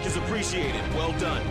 work is appreciated. Well done.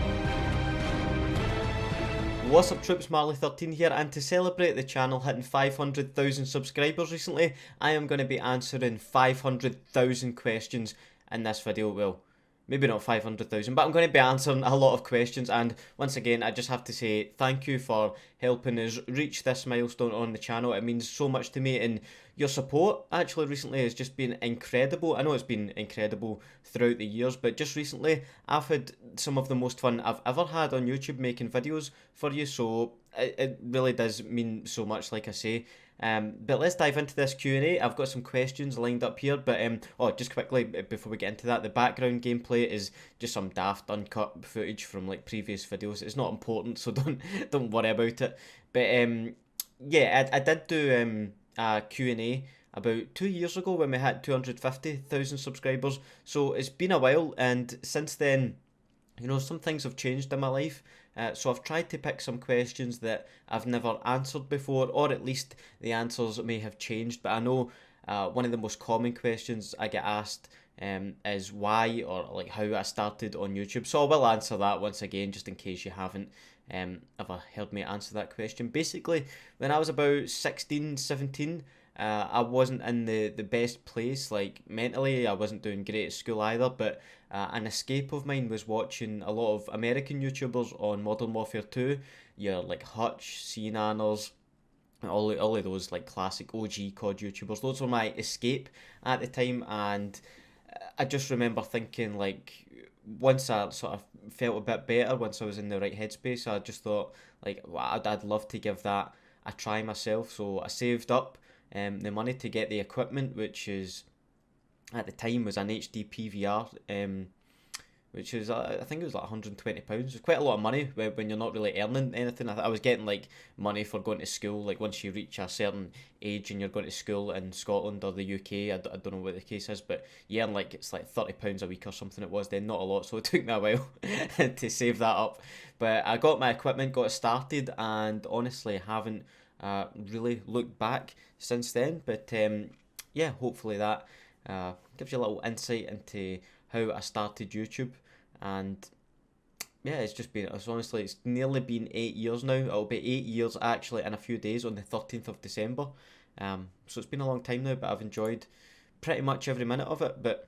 What's up troops, MarleyThirteen here, and to celebrate the channel hitting 500,000 subscribers recently, I am going to be answering 500,000 questions in this video. Well, maybe not 500,000, but I'm going to be answering a lot of questions, and once again I just have to say thank you for helping us reach this milestone on the channel. It means so much to me, and your support actually recently has just been incredible. I know it's been incredible throughout the years, but just recently I've had some of the most fun I've ever had on YouTube making videos for you, so it really does mean so much, like I say. But let's dive into this Q&A. I've got some questions lined up here, but just quickly before we get into that, the background gameplay is just some daft uncut footage from like previous videos. It's not important, so don't worry about it. But yeah, I did do a Q&A about 2 years ago when we had 250,000 subscribers. So it's been a while, and since then, you know, some things have changed in my life. So I've tried to pick some questions that I've never answered before, or at least the answers may have changed. But I know one of the most common questions I get asked is why, or like how I started on YouTube. So I will answer that once again, just in case you haven't ever heard me answer that question. Basically, when I was about 16, 17, I wasn't in the best place, like mentally. I wasn't doing great at school either, but an escape of mine was watching a lot of American YouTubers on Modern Warfare 2, your like Hutch, CNNers, all of those like classic OG COD YouTubers. Those were my escape at the time, and I just remember thinking, like, once I sort of felt a bit better, once I was in the right headspace, I just thought, like, well, I'd love to give that a try myself. So I saved up the money to get the equipment, which is at the time was an HD PVR, which is I think it was like £120. It's quite a lot of money when you're not really earning anything. I was getting like money for going to school, like once you reach a certain age and you're going to school in Scotland or the UK. I don't know what the case is, but you earn like, it's like £30 a week or something. It was then, not a lot, so it took me a while to save that up. But I got my equipment, got it started, and honestly haven't really looked back since then. But yeah, hopefully that gives you a little insight into how I started YouTube. And yeah, it's nearly been 8 years now. It'll be 8 years actually in a few days, on the 13th of December. So it's been a long time now, but I've enjoyed pretty much every minute of it. But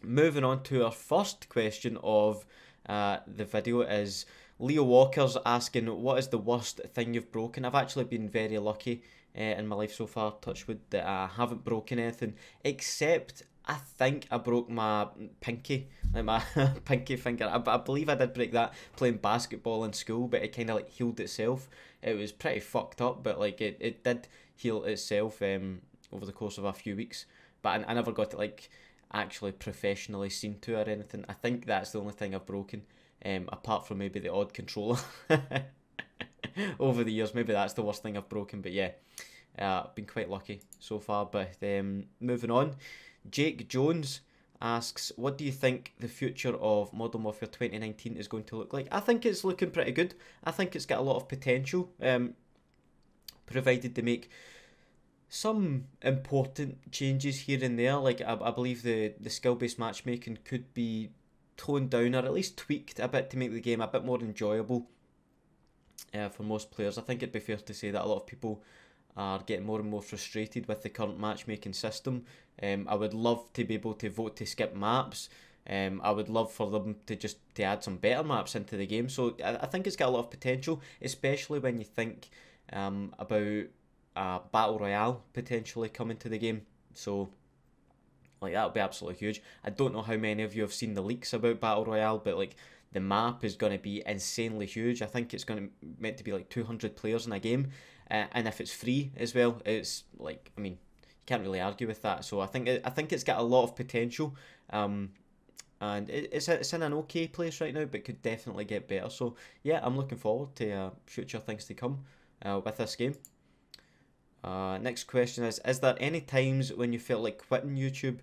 moving on to our first question of the video is Leo Walker's asking, what is the worst thing you've broken? I've actually been very lucky in my life so far, touch wood, that I haven't broken anything, except I think I broke my pinky, like my pinky finger. I believe I did break that playing basketball in school, but it kind of like healed itself. It was pretty fucked up, but like it did heal itself over the course of a few weeks. But I never got it like actually professionally seen to or anything. I think that's the only thing I've broken, apart from maybe the odd controller. Over the years, maybe that's the worst thing I've broken. But yeah, I've been quite lucky so far. But moving on, Jake Jones asks, what do you think the future of Modern Warfare 2019 is going to look like? I think it's looking pretty good. I think it's got a lot of potential, provided they make some important changes here and there. Like I believe the skill-based matchmaking could be toned down, or at least tweaked a bit, to make the game a bit more enjoyable for most players. I think it'd be fair to say that a lot of people are getting more and more frustrated with the current matchmaking system. I would love to be able to vote to skip maps. I would love for them to add some better maps into the game. So I think it's got a lot of potential, especially when you think about Battle Royale potentially coming to the game. So like that would be absolutely huge. I don't know how many of you have seen the leaks about Battle Royale, but like the map is going to be insanely huge. I think it's meant to be like 200 players in a game, and if it's free as well, it's like, I mean, you can't really argue with that. So I think it's got a lot of potential, and it's in an okay place right now, but could definitely get better. So yeah, I'm looking forward to future things to come with this game. Next question is there any times when you felt like quitting YouTube,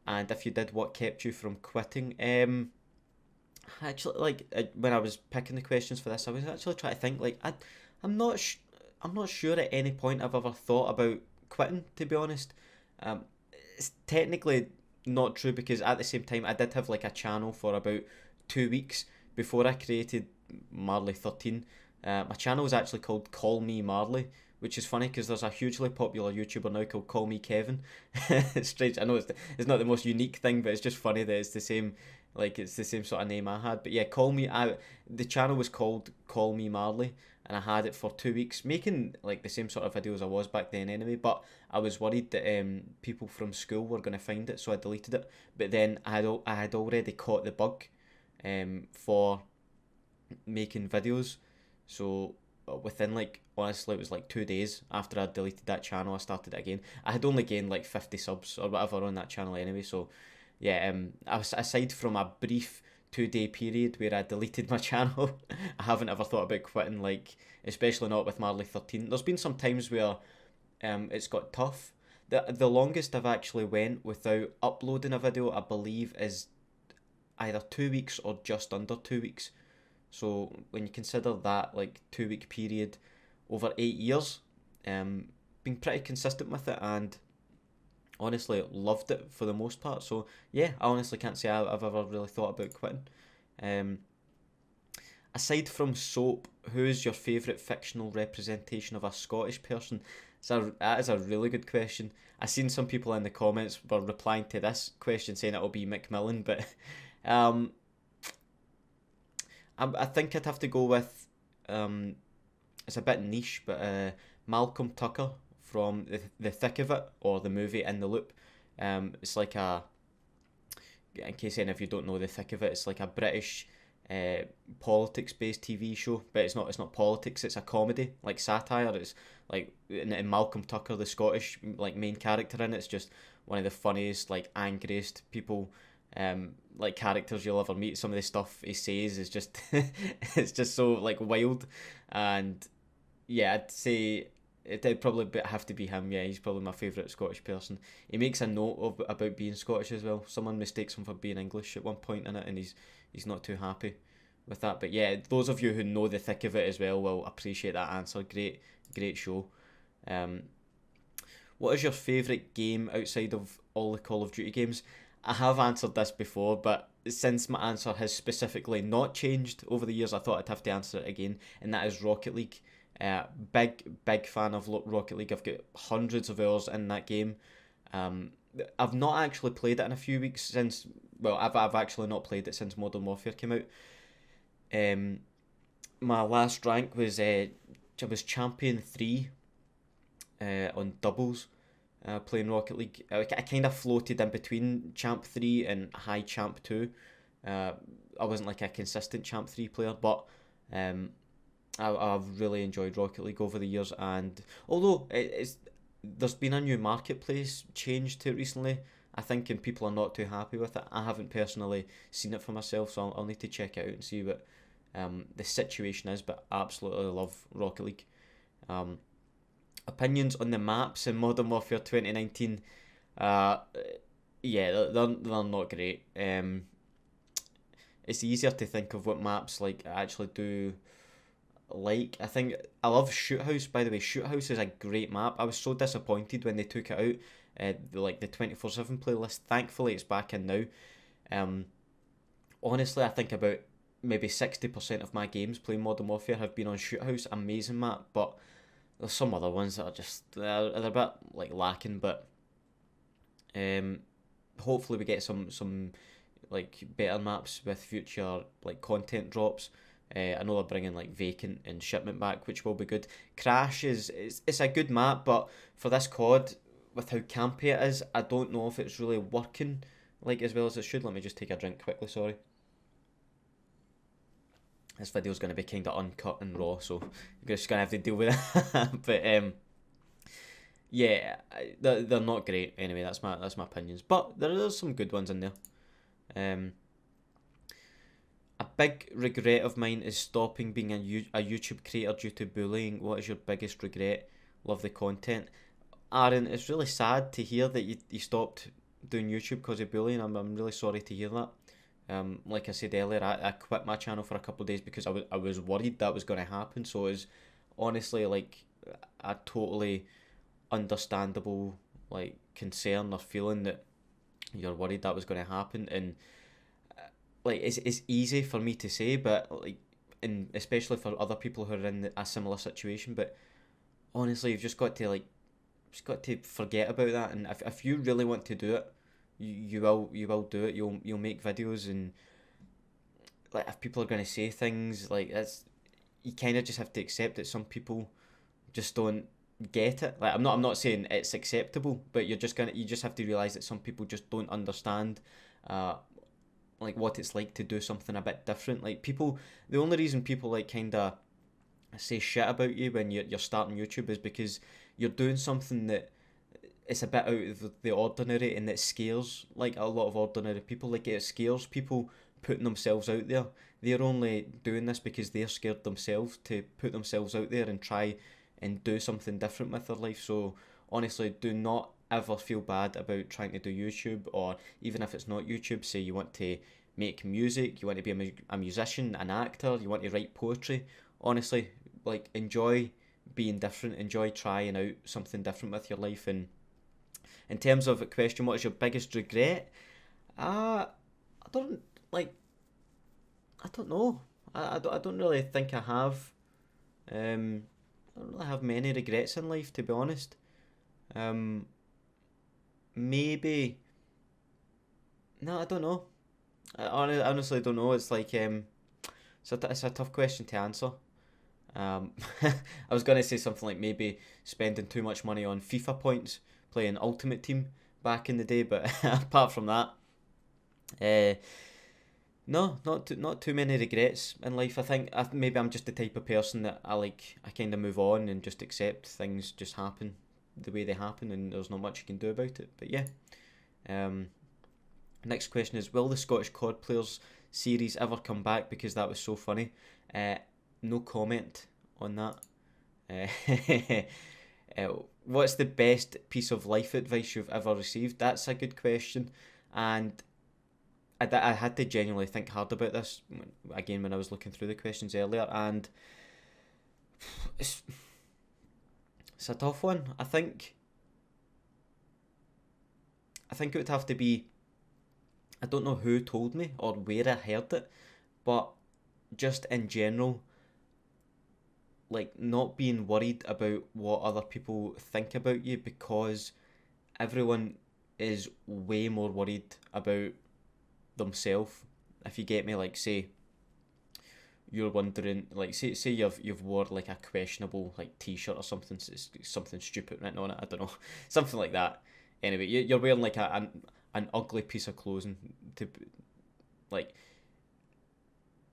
and if you did, what kept you from quitting? Actually, like when I was picking the questions for this, I was actually trying to think. Like I'm not sure at any point I've ever thought about quitting, to be honest. It's technically not true, because at the same time I did have like a channel for about 2 weeks before I created MarleyThirteen. My channel was actually called Call Me Marley, which is funny because there's a hugely popular YouTuber now called Call Me Kevin. It's strange. I know it's not the most unique thing, but it's just funny that it's the same. Like it's the same sort of name I had. But yeah, the channel was called Call Me Marley, and I had it for 2 weeks, making like the same sort of videos I was back then anyway. But I was worried that people from school were gonna find it, so I deleted it. But then I had already caught the bug, for making videos, so within like honestly it was like 2 days after I deleted that channel I started it again. I had only gained like 50 subs or whatever on that channel anyway, so yeah, aside from a brief 2 day period where I deleted my channel, I haven't ever thought about quitting, like especially not with MarleyThirteen. There's been some times where it's got tough. The longest I've actually went without uploading a video, I believe, is either 2 weeks or just under 2 weeks. So when you consider that like 2 week period over 8 years, been pretty consistent with it and honestly loved it for the most part. So yeah, I honestly can't say I've ever really thought about quitting. Aside from soap, who is your favourite fictional representation of a Scottish person? That is a really good question. I seen some people in the comments were replying to this question saying it'll be Macmillan, but I think I'd have to go with, it's a bit niche, but Malcolm Tucker from the Thick of It, or the movie In the Loop. It's like in case any of you don't know The Thick of It, it's like a British politics-based TV show, but it's not politics. It's a comedy, like satire. It's like in Malcolm Tucker, the Scottish like main character in it's just one of the funniest, like angriest people, like characters you'll ever meet. Some of the stuff he says is just it's just so like wild, and yeah, I'd say it'd probably have to be him. Yeah, he's probably my favourite Scottish person. He makes a note about being Scottish as well. Someone mistakes him for being English at one point in it, and he's not too happy with that. But yeah, those of you who know The Thick of It as well will appreciate that answer. Great show. What is your favourite game outside of all the Call of Duty games? I have answered this before, but since my answer has specifically not changed over the years, I thought I'd have to answer it again, and that is Rocket League. Big fan of Rocket League. I've got hundreds of hours in that game. I've not actually played it in a few weeks since. Well, I've actually not played it since Modern Warfare came out. My last rank was Champion 3 on doubles. Playing Rocket League, I kind of floated in between Champ 3 and High Champ 2. I wasn't like a consistent Champ 3 player, but I've really enjoyed Rocket League over the years, and although there's been a new marketplace change to it recently, I think, and people are not too happy with it. I haven't personally seen it for myself, so I'll need to check it out and see what the situation is, but I absolutely love Rocket League. Opinions on the maps in Modern Warfare 2019, yeah, they're not great. It's easier to think of what maps like actually do. Like, I think I love Shoot House. By the way, Shoot House is a great map. I was so disappointed when they took it out, like the 24/7 playlist. Thankfully, it's back in now. Honestly, I think about maybe 60% of my games playing Modern Warfare have been on Shoot House. Amazing map, but there's some other ones that are just they're a bit like lacking. But hopefully we get some like better maps with future like content drops. I know they're bringing like Vacant and Shipment back, which will be good. Crash it's a good map, but for this COD, with how campy it is, I don't know if it's really working like as well as it should. Let me just take a drink quickly, sorry. This video's going to be kind of uncut and raw, so you're just going to have to deal with it. But yeah, they're not great anyway. That's my opinions, but there's some good ones in there. A big regret of mine is stopping being a YouTube creator due to bullying. What is your biggest regret? Love the content. Aaron, it's really sad to hear that you stopped doing YouTube because of bullying. I'm really sorry to hear that. Like I said earlier, I quit my channel for a couple of days because I was worried that was going to happen. So it's honestly like a totally understandable like concern or feeling that you're worried that was going to happen. And like it's easy for me to say, but like, and especially for other people who are in a similar situation. But honestly, you've just got to forget about that. And if you really want to do it, you will do it. You'll make videos, and like if people are gonna say things like that's, you kind of just have to accept that some people just don't get it. Like I'm not saying it's acceptable, but you just have to realize that some people just don't understand uh like what it's like to do something a bit different. Like people, the only reason people like kind of say shit about you when you're starting YouTube is because you're doing something that it's a bit out of the ordinary, and that scares like a lot of ordinary people. Like it scares people putting themselves out there. They're only doing this because they're scared themselves to put themselves out there and try and do something different with their life. So honestly, do not ever feel bad about trying to do YouTube, or even if it's not YouTube, say you want to make music, you want to be a musician, an actor, you want to write poetry. Honestly, like enjoy being different, enjoy trying out something different with your life. And in terms of a question, what is your biggest regret? I don't like. I don't know. I don't really think I have. I don't really have many regrets in life, to be honest. Um, maybe. No, I don't know. Honestly don't know. It's like it's a tough question to answer. I was gonna say something like maybe spending too much money on FIFA points playing Ultimate Team back in the day, but apart from that, uh, no, not too many regrets in life. I think maybe I'm just the type of person that I kind of move on and just accept things just happen the way they happen, and there's not much you can do about it. But yeah, um, next question is, will the Scottish Cod Players series ever come back? Because that was so funny. No comment on that. What's the best piece of life advice you've ever received? That's a good question, and I had to genuinely think hard about this again when I was looking through the questions earlier, and it's a tough one. I think it would have to be, I don't know who told me or where I heard it, but just in general, like not being worried about what other people think about you, because everyone is way more worried about themselves. If you get me, like say you're wondering, like say you've wore like a questionable like t-shirt or something, something stupid written on it, I don't know, something like that. Anyway, you're wearing like an ugly piece of clothing to like,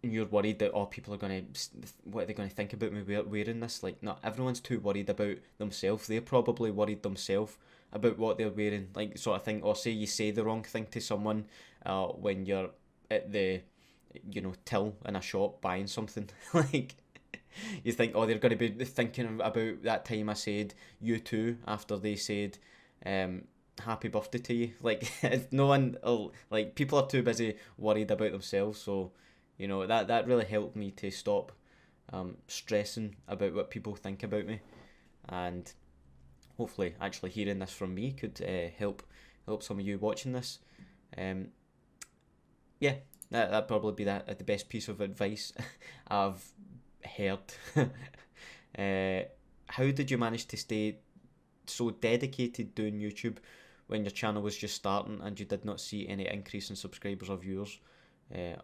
and you're worried that people are gonna, what are they gonna think about me wearing this? Like, not everyone's too worried about themselves. They're probably worried themselves about what they're wearing, like sort of thing. Or say you say the wrong thing to someone when you're at the till in a shop buying something. Like you think, oh, they're gonna be thinking about that time I said you too after they said happy birthday to you. Like no one, like people are too busy worried about themselves. So that really helped me to stop stressing about what people think about me, and hopefully actually hearing this from me could help some of you watching this. Yeah, that'd probably be the best piece of advice I've heard. How did you manage to stay so dedicated doing YouTube when your channel was just starting and you did not see any increase in subscribers or viewers?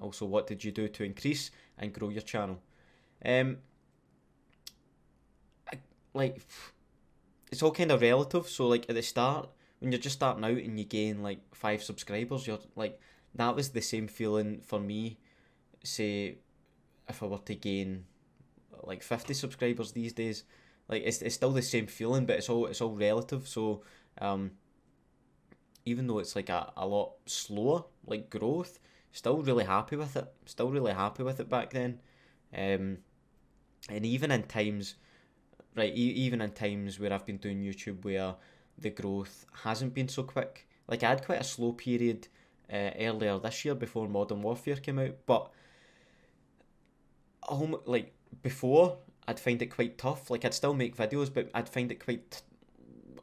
Also, what did you do to increase and grow your channel? Like, it's all kind of relative. So like at the start, when you're just starting out and you gain like 5 subscribers, you're like, that was the same feeling for me. Say if I were to gain like 50 subscribers these days, like it's still the same feeling, but it's all relative. So even though it's like a lot slower like growth, still really happy with it. Still really happy with it back then. And even in times, right, even in times where I've been doing YouTube where the growth hasn't been so quick. Like I had quite a slow period earlier this year before Modern Warfare came out, but like before I'd find it quite tough. Like I'd still make videos, but I'd find it quite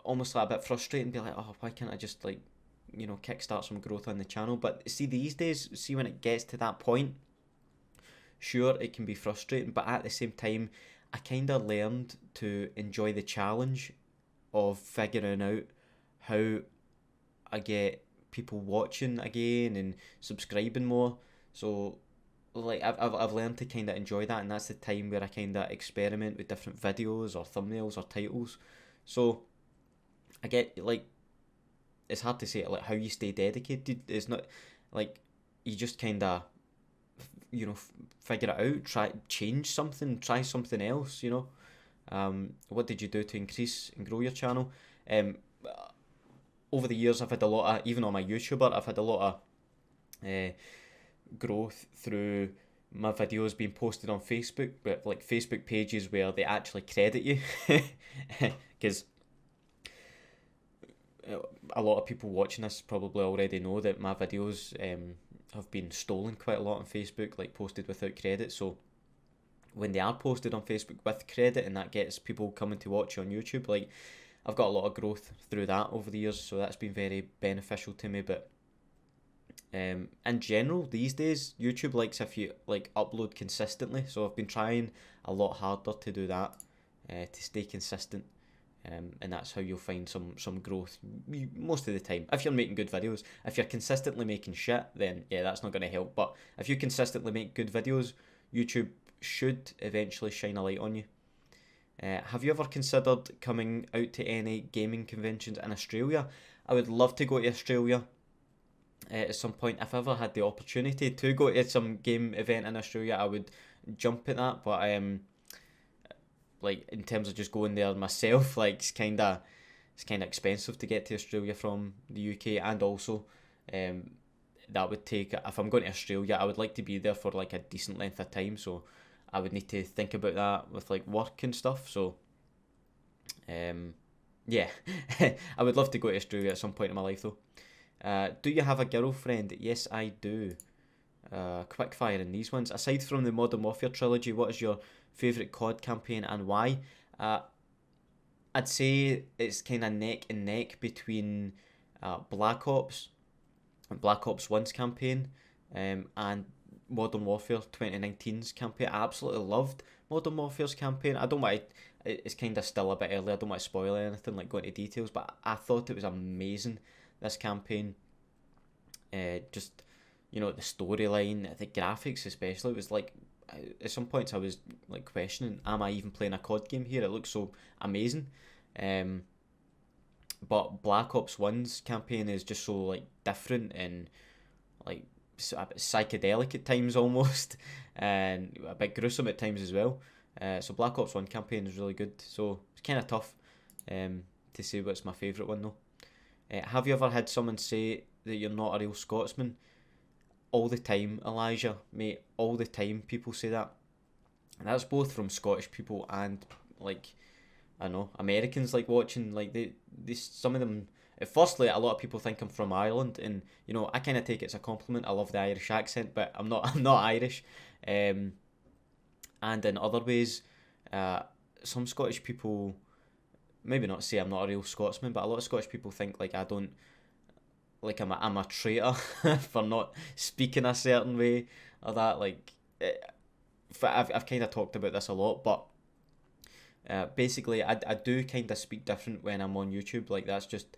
almost like a bit frustrating, be like, oh, why can't I just like you know, kickstart some growth on the channel. But see, these days, see, when it gets to that point, sure, it can be frustrating, but at the same time, I kind of learned to enjoy the challenge of figuring out how I get people watching again and subscribing more. So like I've learned to kind of enjoy that, and that's the time where I kind of experiment with different videos or thumbnails or titles. So I get, like, it's hard to say like how you stay dedicated. It's not like you just kind of, you know, figure it out, change something, try something else, you know. What did you do to increase and grow your channel? Over the years, I've had a lot of, even on my YouTuber, I've had a lot of growth through my videos being posted on Facebook, but like Facebook pages where they actually credit you, because a lot of people watching this probably already know that my videos have been stolen quite a lot on Facebook, like posted without credit. So when they are posted on Facebook with credit, and that gets people coming to watch you on YouTube, like, I've got a lot of growth through that over the years, so that's been very beneficial to me. But in general, these days, YouTube likes if you like upload consistently, so I've been trying a lot harder to do that, to stay consistent. And that's how you'll find some growth most of the time. If you're making good videos, if you're consistently making shit, then yeah, that's not going to help. But if you consistently make good videos, YouTube should eventually shine a light on you. Have you ever considered coming out to any gaming conventions in Australia? I would love to go to Australia at some point. If I ever had the opportunity to go to some game event in Australia, I would jump at that. But like, in terms of just going there myself, like, it's kind of expensive to get to Australia from the UK, and also that would take, if I'm going to Australia, I would like to be there for like a decent length of time, so I would need to think about that with like work and stuff. So yeah, I would love to go to Australia at some point in my life though. Do you have a girlfriend? Yes, I do. Quick fire in these ones. Aside from the Modern Warfare trilogy, what is your favourite COD campaign and why? I'd say it's kind of neck and neck between Black Ops 1's campaign, and Modern Warfare 2019's campaign. I absolutely loved Modern Warfare's campaign. I don't want to, it's kind of still a bit early, I don't want to spoil anything, like go into details, but I thought it was amazing, this campaign. Just, you know, the storyline, the graphics especially, was like, at some points I was like questioning, am I even playing a COD game here? It looks so amazing. But Black Ops 1's campaign is just so like different and like a bit psychedelic at times almost, and a bit gruesome at times as well. So Black Ops 1 campaign is really good. So it's kind of tough to say what's my favourite one though. Have you ever had someone say that you're not a real Scotsman? All the time, Elijah, mate. All the time people say that. And that's both from Scottish people and, like, I don't know, Americans, like, watching. Like, they some of them, firstly, a lot of people think I'm from Ireland, and, you know, I kind of take it as a compliment. I love the Irish accent, but I'm not Irish. And in other ways, some Scottish people, maybe not say I'm not a real Scotsman, but a lot of Scottish people think, like, I don't, like, I'm a traitor for not speaking a certain way, or that. Like, I've kind of talked about this a lot, but basically I do kind of speak different when I'm on YouTube. Like, that's just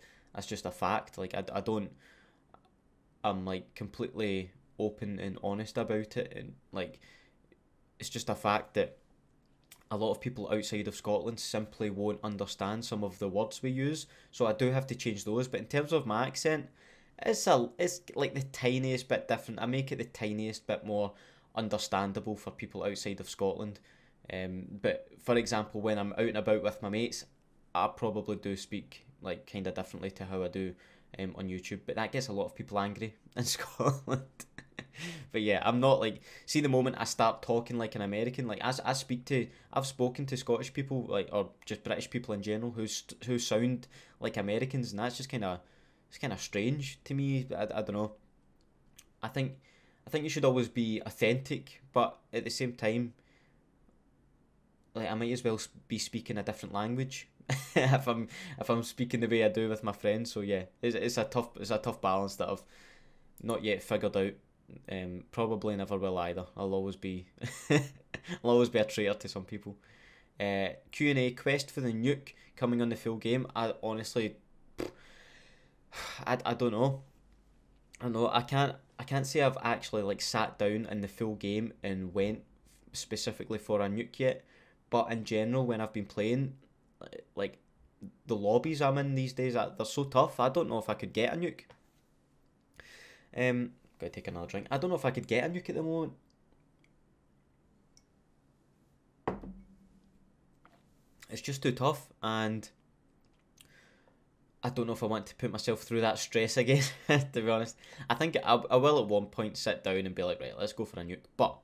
a fact. Like, I don't, I'm like completely open and honest about it, and like, it's just a fact that a lot of people outside of Scotland simply won't understand some of the words we use, so I do have to change those. But in terms of my accent, it's like the tiniest bit different. I make it the tiniest bit more understandable for people outside of Scotland. But for example, when I'm out and about with my mates, I probably do speak like kind of differently to how I do on YouTube. But that gets a lot of people angry in Scotland. But yeah, I'm not like, see, the moment I start talking like an American, like I've spoken to Scottish people, like, or just British people in general, who sound like Americans, and that's just it's kind of strange to me. I don't know. I think you should always be authentic, but at the same time, like, I might as well be speaking a different language, if I'm speaking the way I do with my friends. So yeah, it's a tough balance that I've not yet figured out. Probably never will either. I'll always be I'll always be a traitor to some people. QnA quest for the nuke coming on the full game. I honestly, I don't know. I can't say I've actually like sat down in the full game and went specifically for a nuke yet. But in general, when I've been playing, like the lobbies I'm in these days, they're so tough. I don't know if I could get a nuke. Gotta take another drink. I don't know if I could get a nuke at the moment. It's just too tough, and I don't know if I want to put myself through that stress again, to be honest. I think I will at one point sit down and be like, right, let's go for a nuke. But,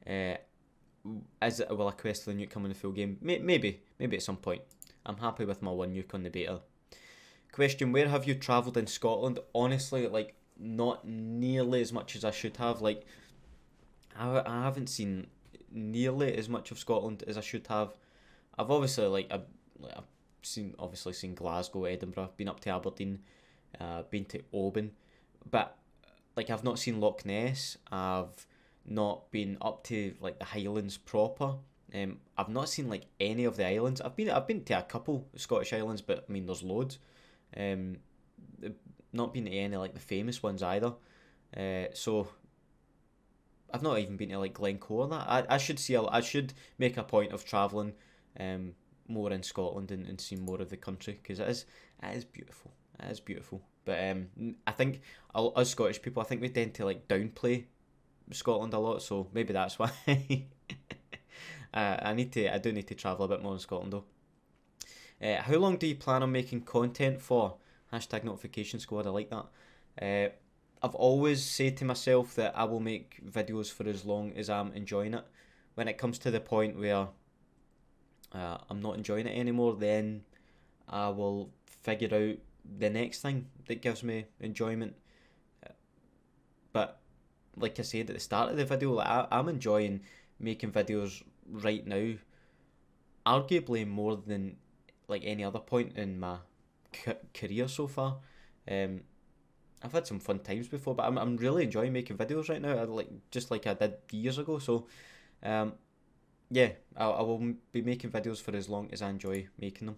will a quest for the nuke come in the full game? Maybe at some point. I'm happy with my one nuke on the beta. Question, where have you travelled in Scotland? Honestly, like, not nearly as much as I should have. Like, I haven't seen nearly as much of Scotland as I should have. I've obviously I've seen Glasgow, Edinburgh, been up to Aberdeen, been to Oban, but like I've not seen Loch Ness. I've not been up to like the Highlands proper. I've not seen like any of the islands. I've been to a couple Scottish islands, but I mean there's loads. Not been to any like the famous ones either. So I've not even been to like Glencoe and that. I should make a point of travelling more in Scotland and see more of the country, because it is beautiful. It is beautiful. But I think us Scottish people, I think we tend to like downplay Scotland a lot, so maybe that's why. I do need to travel a bit more in Scotland though. How long do you plan on making content for? Hashtag notification squad, I like that. I've always said to myself that I will make videos for as long as I'm enjoying it. When it comes to the point where I'm not enjoying it anymore, then I will figure out the next thing that gives me enjoyment. But like I said at the start of the video, like I'm enjoying making videos right now, arguably more than like any other point in my career so far. I've had some fun times before, but I'm really enjoying making videos right now. Just like I did years ago. So, yeah, I will be making videos for as long as I enjoy making them.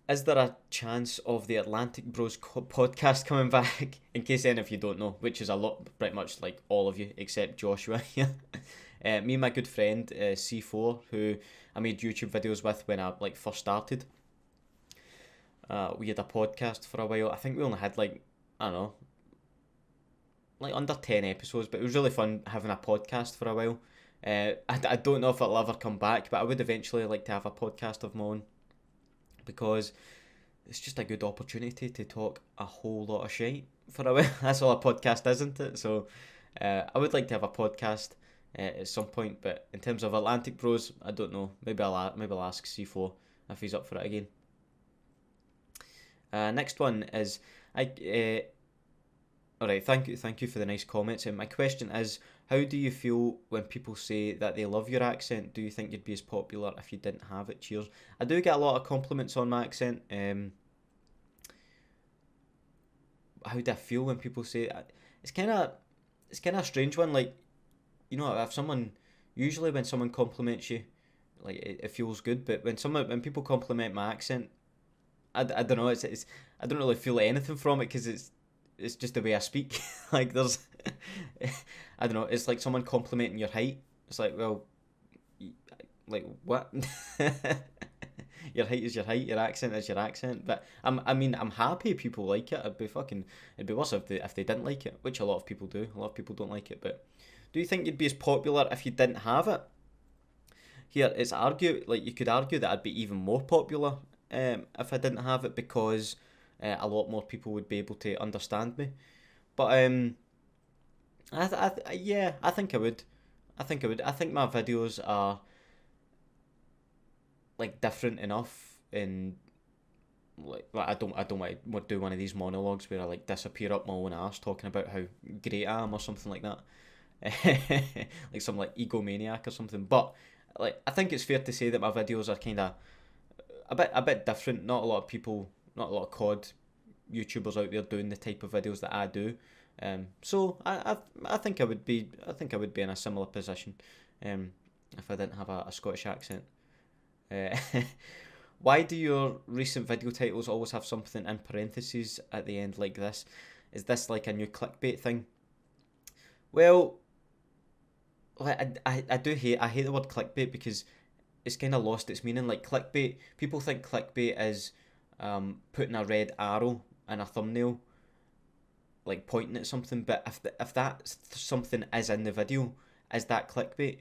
Is there a chance of the Atlantic Bros podcast coming back? In case any of you don't know, which is a lot, pretty much like all of you except Joshua. Me and my good friend C4, who I made YouTube videos with when I like first started. We had a podcast for a while. I think we only had like, I don't know, like under 10 episodes, but it was really fun having a podcast for a while. I don't know if it'll ever come back, but I would eventually like to have a podcast of my own, because it's just a good opportunity to talk a whole lot of shit for a while. That's all a podcast is, isn't it? So I would like to have a podcast at some point, but in terms of Atlantic Bros, I don't know. Maybe I'll ask C4 if he's up for it again. Next one is alright, thank you for the nice comments. And my question is, how do you feel when people say that they love your accent? Do you think you'd be as popular if you didn't have it? Cheers. I do get a lot of compliments on my accent. How do I feel when people say it? It's kind of a strange one. Like, you know, usually when someone compliments you, like it feels good. But when people compliment my accent, I don't know. It's I don't really feel anything from it, because it's just the way I speak. Like there's, I don't know. It's like someone complimenting your height. It's like, well, like what? Your height is your height. Your accent is your accent. But I'm happy people like it. It'd be worse if they didn't like it, which a lot of people do. A lot of people don't like it. But do you think you'd be as popular if you didn't have it? Here, you could argue that I'd be even more popular if I didn't have it, because a lot more people would be able to understand me. But I think I would. I think my videos are like different enough, in like I don't want to do one of these monologues where I like disappear up my own arse talking about how great I am or something like that. Like some like egomaniac or something. But like, I think it's fair to say that my videos are kind of a bit different. Not a lot of people, not a lot of COD YouTubers out there doing the type of videos that I do. So I think I would be in a similar position, if I didn't have a Scottish accent. Why do your recent video titles always have something in parentheses at the end like this? Is this like a new clickbait thing? Well, like I hate the word clickbait because it's kind of lost its meaning. Like clickbait, people think clickbait is putting a red arrow in a thumbnail, like pointing at something. But if that something is in the video, is that clickbait?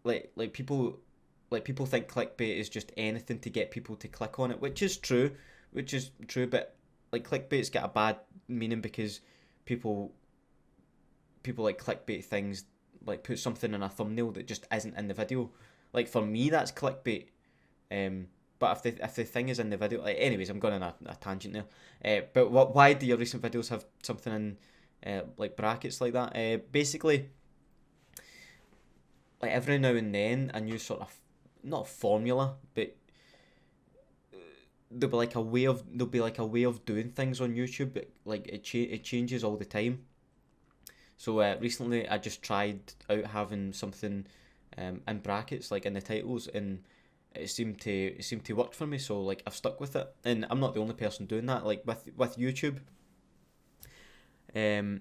Like people think clickbait is just anything to get people to click on it, which is true, but like clickbait's got a bad meaning because people like clickbait things, like put something in a thumbnail that just isn't in the video. Like for me that's clickbait. But if the thing is in the video, like, anyways, I'm going on a tangent there. But why do your recent videos have something in like brackets like that? Basically, like every now and then a new sort of, not formula, but there'll be like a way of doing things on YouTube, but like it changes all the time. So recently I just tried out having something in brackets, like in the titles, and it seemed to work for me. So like I've stuck with it, and I'm not the only person doing that. Like with YouTube, try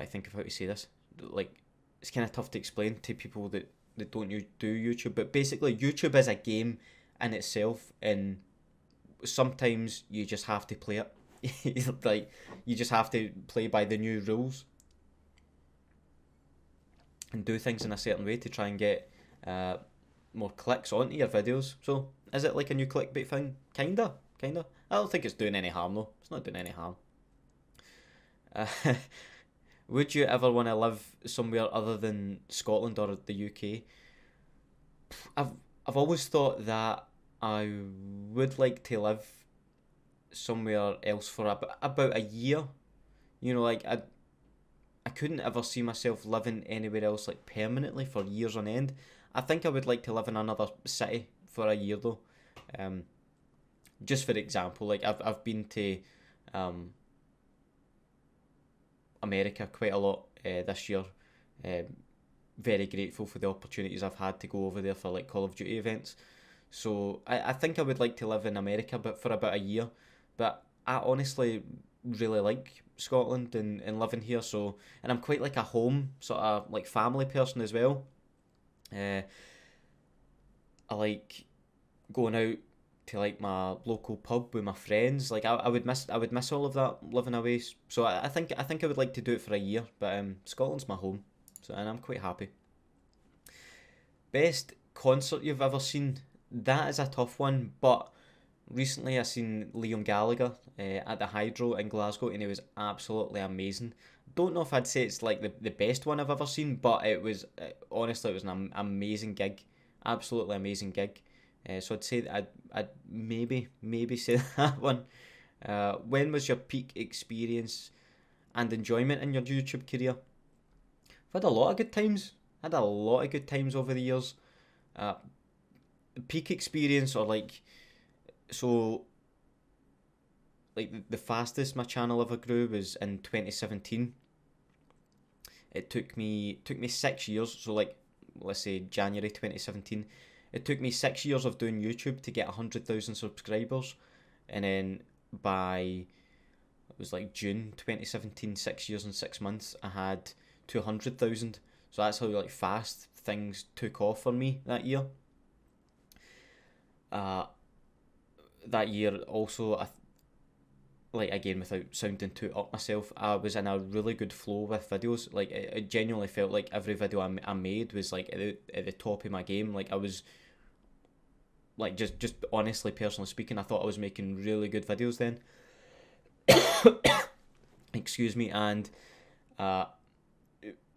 to think of how to say this. Like it's kind of tough to explain to people that don't do YouTube, but basically YouTube is a game in itself, and sometimes you just have to play it. Like you just have to play by the new rules and do things in a certain way to try and get more clicks onto your videos. So is it like a new clickbait thing? Kinda. I don't think it's doing any harm though. It's not doing any harm. Would you ever want to live somewhere other than Scotland or the UK? I've always thought that I would like to live somewhere else for about a year. You know, like I couldn't ever see myself living anywhere else like permanently for years on end. I think I would like to live in another city for a year though. Just for example, like I've been to America quite a lot this year. Very grateful for the opportunities I've had to go over there for like Call of Duty events. So I think I would like to live in America, but for about a year. But I honestly really like Scotland and living here. So, and I'm quite like a home sort of like family person as well. I like going out to like my local pub with my friends. Like I would miss all of that living away. So I think I would like to do it for a year. But Scotland's my home, so, and I'm quite happy. Best concert you've ever seen? That is a tough one, but recently I seen Liam Gallagher at the Hydro in Glasgow, and it was absolutely amazing. Don't know if I'd say it's like the best one I've ever seen, but it was honestly, it was an amazing gig, absolutely amazing gig. So I'd say that I'd maybe say that one. When was your peak experience and enjoyment in your YouTube career? I've had a lot of good times. Over the years. Peak experience, or like, so like the fastest my channel ever grew was in 2017. It took me 6 years, so like let's say January 2017. It took me 6 years of doing YouTube to get 100,000 subscribers, and then by, it was like June 2017, 6 years and 6 months, I had 200,000. So that's how like fast things took off for me that year. That year also, like again without sounding too up myself, I was in a really good flow with videos. Like it genuinely felt like every video I made was like at the top of my game. Like I was like just honestly, personally speaking, I thought I was making really good videos then. Excuse me. And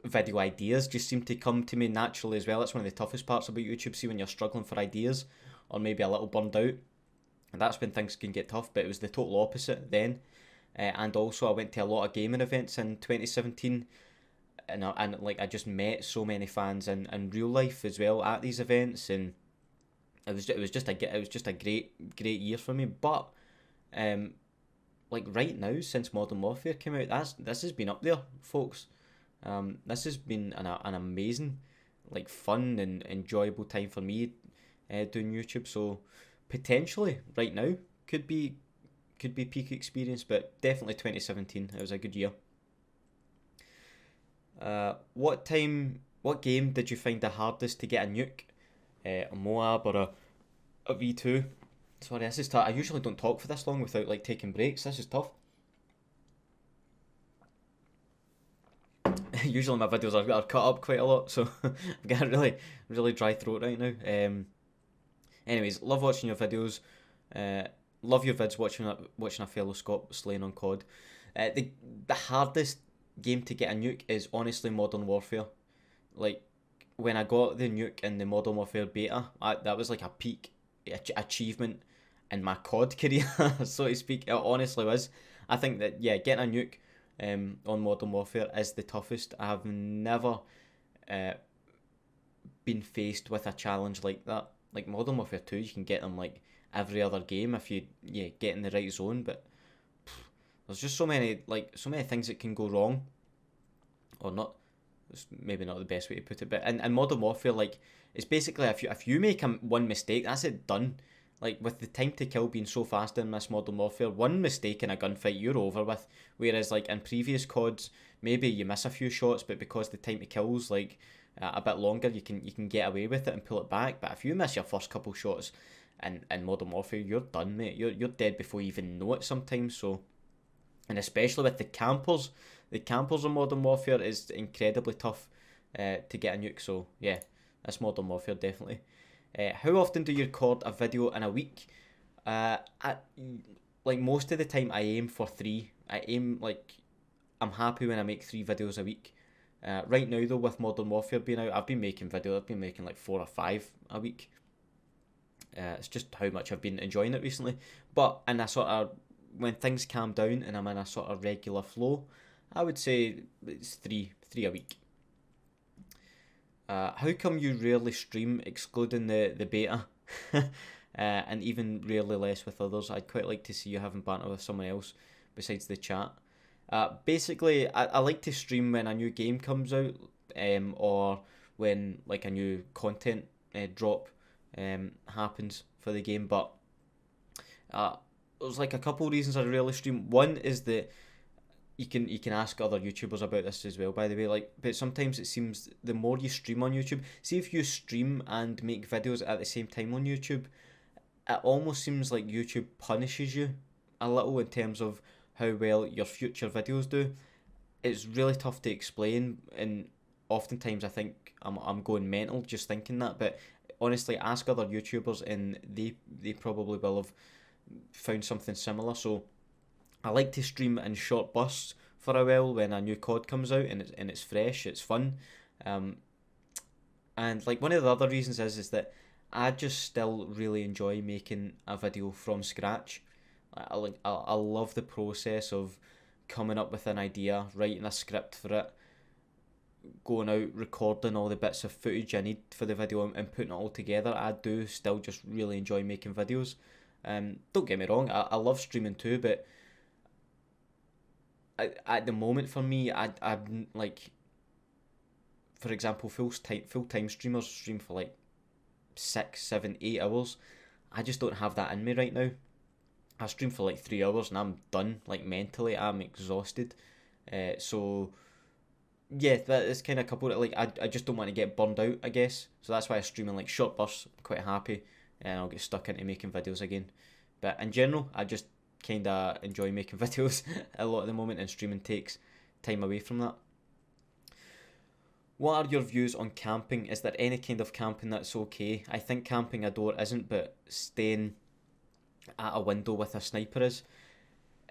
video ideas just seem to come to me naturally as well. That's one of the toughest parts about YouTube. See, when you're struggling for ideas or maybe a little burned out, and that's when things can get tough. But it was the total opposite then. And also I went to a lot of gaming events in 2017. and like I just met so many fans in real life as well at these events, and it was just a great year for me. But like right now, since Modern Warfare came out, this has been up there, folks. This has been an amazing, like, fun and enjoyable time for me doing YouTube. So potentially right now could be peak experience, but definitely 2017. It was a good year. What game did you find the hardest to get a nuke? A Moab or a V2? Sorry, this is tough. I usually don't talk for this long without like taking breaks. This is tough. Usually my videos are cut up quite a lot, so I've got a really dry throat right now. Anyways, love watching your videos. Love your vids watching a fellow Scot slaying on COD. The hardest game to get a nuke is honestly Modern Warfare. Like, when I got the nuke in the Modern Warfare beta, that was like a peak achievement in my COD career, so to speak. It honestly was. I think that, yeah, getting a nuke on Modern Warfare is the toughest. I have never been faced with a challenge like that. Like Modern Warfare 2, you can get them like every other game if you get in the right zone, but there's just so many things that can go wrong, or not. It's maybe not the best way to put it, but in Modern Warfare, like, it's basically if you make one mistake, that's it, done. Like, with the time to kill being so fast in this Modern Warfare, one mistake in a gunfight, you're over with. Whereas, like, in previous CODs, maybe you miss a few shots, but because the time to kill's, like, a bit longer, you can get away with it and pull it back. But if you miss your first couple shots in Modern Warfare, you're done, mate. You're dead before you even know it sometimes, so... And especially with the campers in Modern Warfare is incredibly tough to get a nuke, so, yeah, that's Modern Warfare, definitely. How often do you record a video in a week? Like, most of the time I aim for 3. I'm happy when I make 3 videos a week. Right now though, with Modern Warfare being out, I've been making like 4 or 5 a week. It's just how much I've been enjoying it recently. But in a sort of, when things calm down and I'm in a sort of regular flow, I would say it's 3 a week. How come you rarely stream, excluding the beta, and even rarely less with others? I'd quite like to see you having banter with someone else besides the chat. Basically, I like to stream when a new game comes out, or when like a new content drop happens for the game. But there's like a couple of reasons I rarely stream. One is that you can ask other YouTubers about this as well, by the way. Like, but sometimes it seems the more you stream on YouTube, see if you stream and make videos at the same time on YouTube, it almost seems like YouTube punishes you a little in terms of how well your future videos do. It's really tough to explain, and oftentimes I think I'm going mental just thinking that. But honestly, ask other YouTubers, and they probably will have found something similar. So I like to stream in short bursts for a while when a new COD comes out and it's fresh, it's fun. And like, one of the other reasons is that I just still really enjoy making a video from scratch. I love the process of coming up with an idea, writing a script for it, going out, recording all the bits of footage I need for the video and putting it all together. I do still just really enjoy making videos. Don't get me wrong, I love streaming too, but at the moment for me, I'm like, for example, full-time streamers stream for like 6, 7, 8 hours. I just don't have that in me right now. I stream for like 3 hours and I'm done. Like, mentally, I'm exhausted. So yeah, that is kind of coupled. Like, I just don't want to get burned out, I guess. So that's why I stream in like short bursts. I'm quite happy, and I'll get stuck into making videos again. But in general, I just kind of enjoy making videos a lot at the moment, and streaming takes time away from that. What are your views on camping? Is there any kind of camping that's okay? I think camping a door isn't, but staying at a window with a sniper is.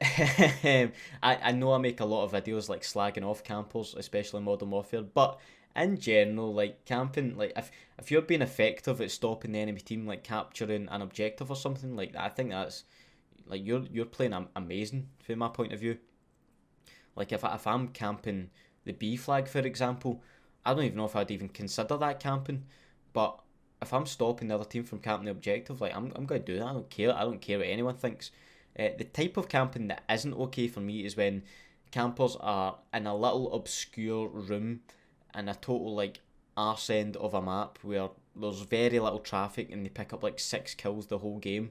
I know I make a lot of videos like slagging off campers, especially in Modern Warfare, but in general, like, camping, like, if you're being effective at stopping the enemy team, like capturing an objective or something like that, I think that's like, you're playing amazing from my point of view. Like, if I'm camping the B flag, for example. I don't even know if I'd even consider that camping, but if I'm stopping the other team from camping the objective, like, I'm going to do that. I don't care. I don't care what anyone thinks. The type of camping that isn't okay for me is when campers are in a little obscure room in a total, like, arse end of a map where there's very little traffic and they pick up like 6 kills the whole game.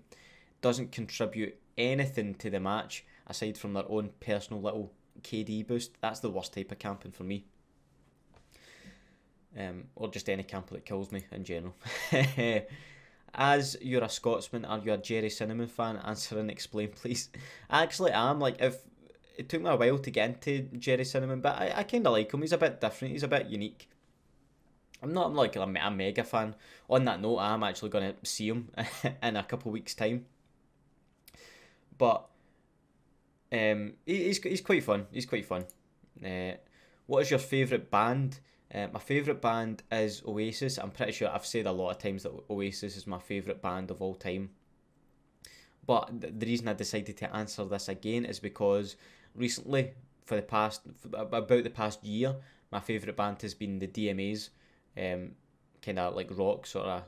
Doesn't contribute anything to the match aside from their own personal little KD boost. That's the worst type of camping for me. Or just any camper that kills me in general. As you're a Scotsman, are you a Jerry Cinnamon fan? Answer and explain, please. I actually am. Like, if it took me a while to get into Jerry Cinnamon, but I kind of like him. He's a bit different. He's a bit unique. I'm like a mega fan. On that note, I am actually going to see him in a couple of weeks' time. But he's quite fun. He's quite fun. What is your favourite band? My favourite band is Oasis. I'm pretty sure I've said a lot of times that Oasis is my favourite band of all time. But the reason I decided to answer this again is because recently, about the past year, my favourite band has been the DMAs. Kind of like rock, sort of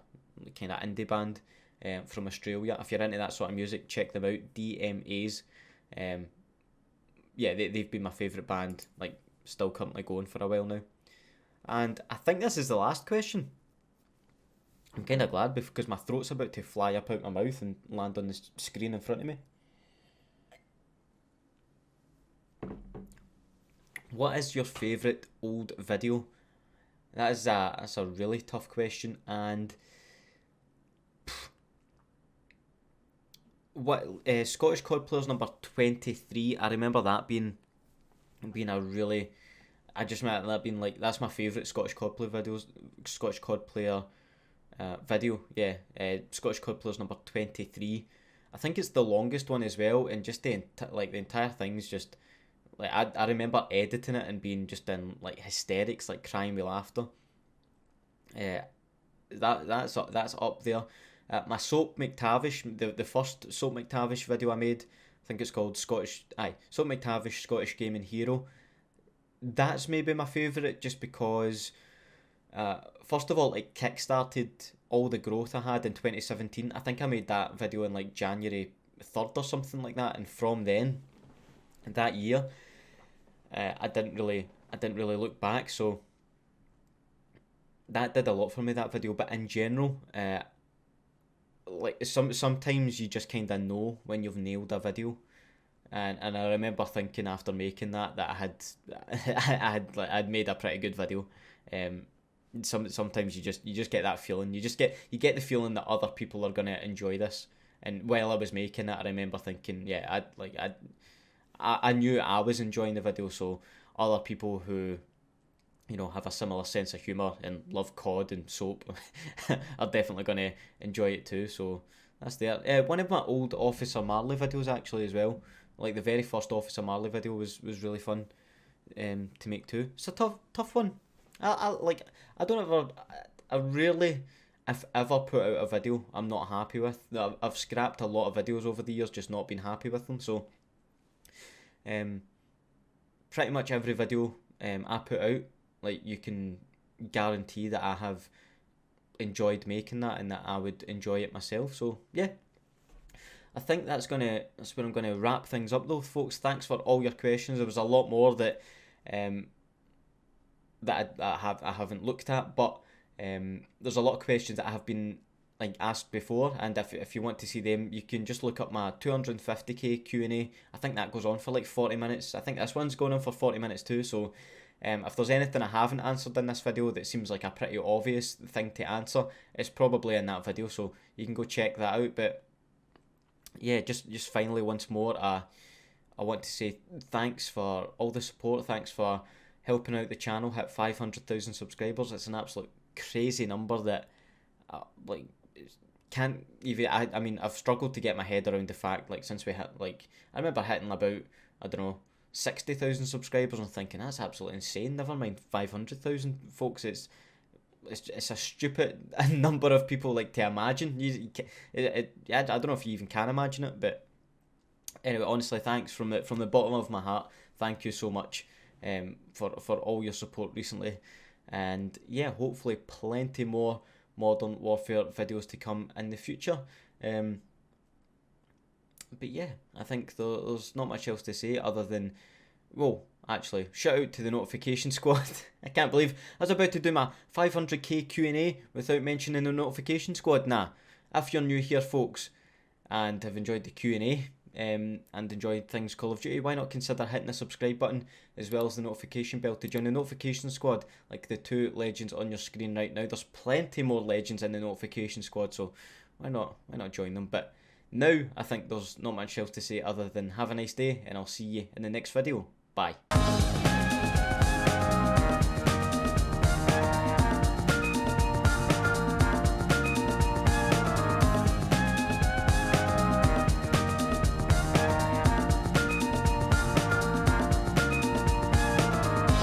kind of indie band from Australia. If you're into that sort of music, check them out. DMAs. Yeah, they've been my favourite band, like, still currently going for a while now. And I think this is the last question. I'm kind of glad because my throat's about to fly up out my mouth and land on the screen in front of me. What is your favourite old video? That's a really tough question, and what Scottish COD Players number 23. I remember that being a really. I just remember that being like, that's my favourite Scottish COD Player videos. Scottish COD Player video, yeah. Scottish COD Players number 23. I think it's the longest one as well, and just the entire thing's just like, I remember editing it and being just in like hysterics, like crying with laughter. That's up there. My Soap McTavish, the first Soap McTavish video I made, I think it's called Soap McTavish Scottish Gaming Hero. That's maybe my favourite, just because first of all, it kickstarted all the growth I had in 2017. I think I made that video in like January 3rd or something like that, and from then, that year, I didn't really look back. So that did a lot for me, that video. But in general, like sometimes you just kind of know when you've nailed a video. And I remember thinking after making that I'd made a pretty good video. Sometimes you just get that feeling. You get the feeling that other people are gonna enjoy this. And while I was making it, I remember thinking, yeah, I knew I was enjoying the video, so other people who, you know, have a similar sense of humour and love COD and soap are definitely gonna enjoy it too. So that's there. One of my old Officer Marley videos actually as well. Like the very first Officer Marley video was really fun to make too. It's a tough one. I rarely, if ever, put out a video I'm not happy with. I've scrapped a lot of videos over the years, just not been happy with them. So pretty much every video I put out, like, you can guarantee that I have enjoyed making that and that I would enjoy it myself. So yeah. I think that's where I'm gonna wrap things up though, folks. Thanks for all your questions. There was a lot more that I haven't looked at, but there's a lot of questions that I have been like asked before, and if you want to see them, you can just look up my 250k QnA. I think that goes on for like 40 minutes. I think this one's going on for 40 minutes too. So if there's anything I haven't answered in this video that seems like a pretty obvious thing to answer, it's probably in that video. So you can go check that out. But yeah, just finally, once more, I want to say thanks for all the support. Thanks for helping out the channel hit 500,000 subscribers. It's an absolute crazy number that like can't even. I mean, I've struggled to get my head around the fact, like, since we hit, like, I remember hitting about, I don't know, 60,000 subscribers and thinking that's absolutely insane. Never mind 500,000, folks. It's a stupid number of people, like, to imagine. I don't know if you even can imagine it, but anyway, honestly, thanks from the bottom of my heart. Thank you so much for all your support recently. And yeah, hopefully plenty more Modern Warfare videos to come in the future. But yeah, I think there's not much else to say other than, well, actually, shout out to the notification squad. I can't believe I was about to do my 500k Q&A without mentioning the notification squad. Nah, if you're new here, folks, and have enjoyed the Q&A and enjoyed things Call of Duty, why not consider hitting the subscribe button as well as the notification bell to join the notification squad, like the 2 legends on your screen right now. There's plenty more legends in the notification squad, so why not join them? But now I think there's not much else to say other than have a nice day, and I'll see you in the next video. Bye.